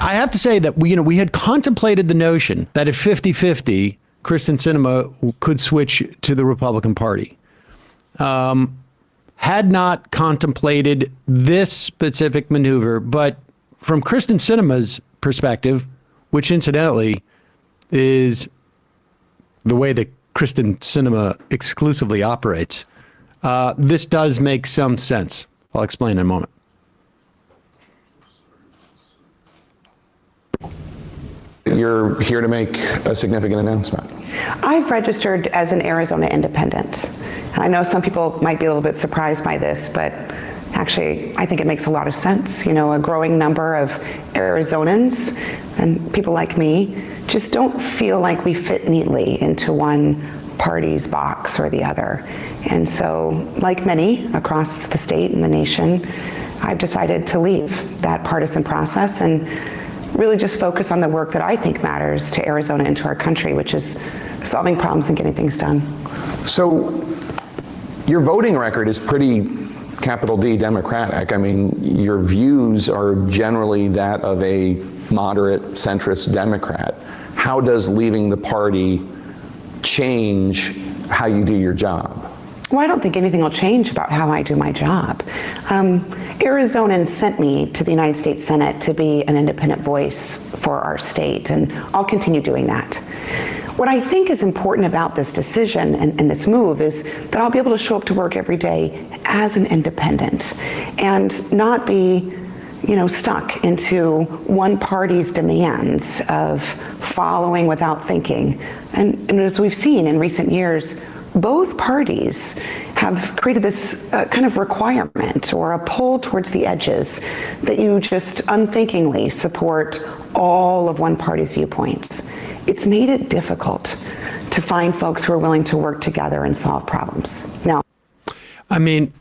I have to say that we had contemplated the notion that at 50-50, Kyrsten Sinema could switch to the Republican Party. Had not contemplated this specific maneuver, but from Kyrsten Sinema's perspective, which incidentally is the way that Kyrsten Sinema exclusively operates, this does make some sense. I'll explain in a moment. You're here to make a significant announcement. I've registered as an Arizona independent. I know some people might be a little bit surprised by this, but actually I think it makes a lot of sense. You know, a growing number of Arizonans and people like me just don't feel like we fit neatly into one party's box or the other. And so, like many across the state and the nation, I've decided to leave that partisan process and really just focus on the work that I think matters to Arizona and to our country, which is solving problems and getting things done. So your voting record is pretty capital D Democratic. I mean, your views are generally that of a moderate centrist Democrat. How does leaving the party change how you do your job? Well, I don't think anything will change about how I do my job. Arizonans sent me to the United States Senate to be an independent voice for our state, and I'll continue doing that. What I think is important about this decision and this move is that I'll be able to show up to work every day as an independent and not be, stuck into one party's demands of following without thinking. And as we've seen in recent years, both parties have created this kind of requirement or a pull towards the edges that you just unthinkingly support all of one party's viewpoints. It's made it difficult to find folks who are willing to work together and solve problems. Now, I mean,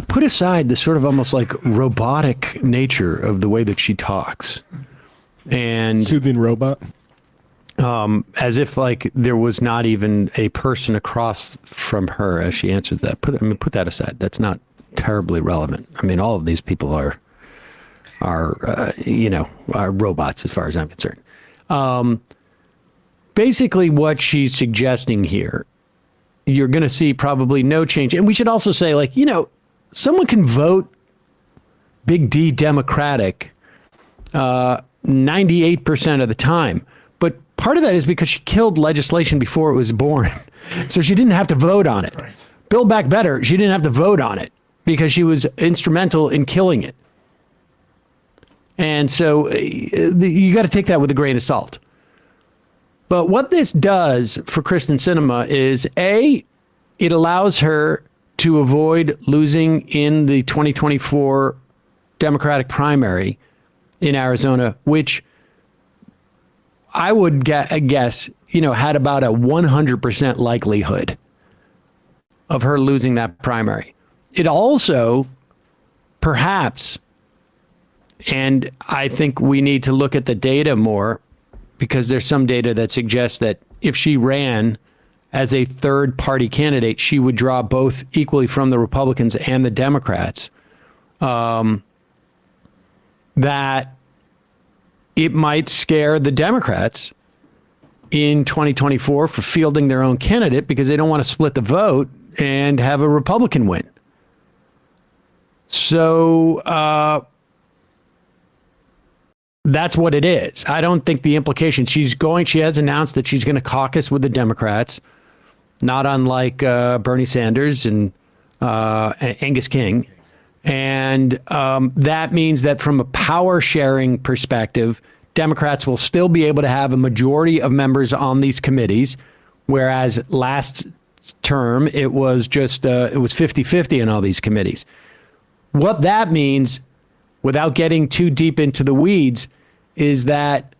put aside the sort of almost like robotic nature of the way that she talks. And soothing robot. As if like there was not even a person across from her as she answers that. Put that aside. That's not terribly relevant. I mean, all of these people are robots as far as I'm concerned. Basically, what she's suggesting here, you're going to see probably no change. And we should also say, someone can vote big D Democratic 98% of the time. But part of that is because she killed legislation before it was born. So she didn't have to vote on it. Right. Build Back Better, she didn't have to vote on it because she was instrumental in killing it. And so you got to take that with a grain of salt. But what this does for Kyrsten Sinema is, A, it allows her to avoid losing in the 2024 Democratic primary in Arizona, which I would guess, had about a 100% likelihood of her losing that primary. It also, perhaps, and I think we need to look at the data more, because there's some data that suggests that if she ran as a third party candidate, she would draw both equally from the Republicans and the Democrats, that it might scare the Democrats in 2024 for fielding their own candidate because they don't want to split the vote and have a Republican win. So that's what it is. I don't think the implication, she has announced that she's going to caucus with the Democrats, not unlike Bernie Sanders and Angus King. And that means that from a power sharing perspective, Democrats will still be able to have a majority of members on these committees, whereas last term it was just it was 50-50 in all these committees. What that means, without getting too deep into the weeds, is that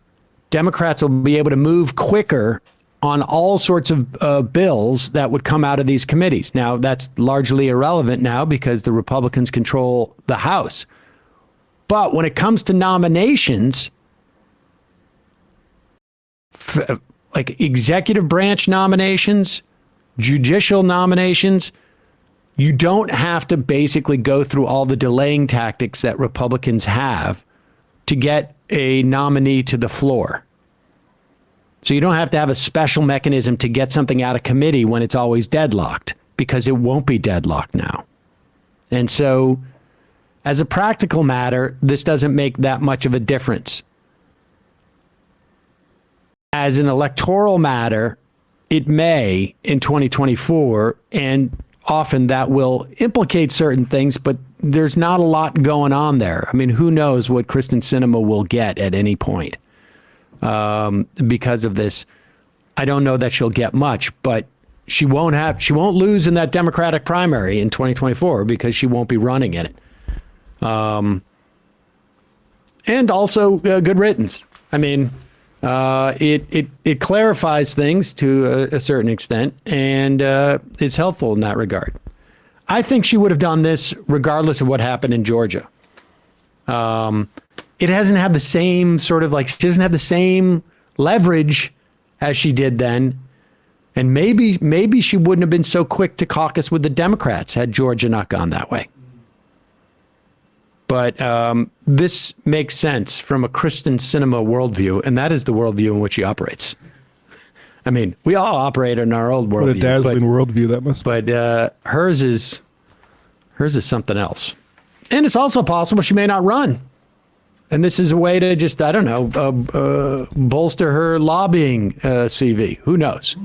Democrats will be able to move quicker on all sorts of bills that would come out of these committees. Now, that's largely irrelevant now because the Republicans control the House. But when it comes to nominations, like executive branch nominations, judicial nominations, you don't have to basically go through all the delaying tactics that Republicans have to get a nominee to the floor. So you don't have to have a special mechanism to get something out of committee when it's always deadlocked, because it won't be deadlocked now. And so as a practical matter, this doesn't make that much of a difference. As an electoral matter, it may in 2024, and often that will implicate certain things, but there's not a lot going on there. I mean, who knows what Kyrsten Sinema will get at any point because of this. I don't know that she'll get much, but she won't lose in that Democratic primary in 2024 because she won't be running in it. And also good riddance. I mean, it clarifies things to a certain extent, and it's helpful in that regard. I think she would have done this regardless of what happened in Georgia. It hasn't had the same sort of she doesn't have the same leverage as she did then. And maybe she wouldn't have been so quick to caucus with the Democrats had Georgia not gone that way. But this makes sense from a Kyrsten Sinema worldview, and that is the worldview in which he operates. I mean, we all operate in our old worldview. What a dazzling worldview that must be. But hers is something else. And it's also possible she may not run. And this is a way to just, I don't know, bolster her lobbying CV. Who knows?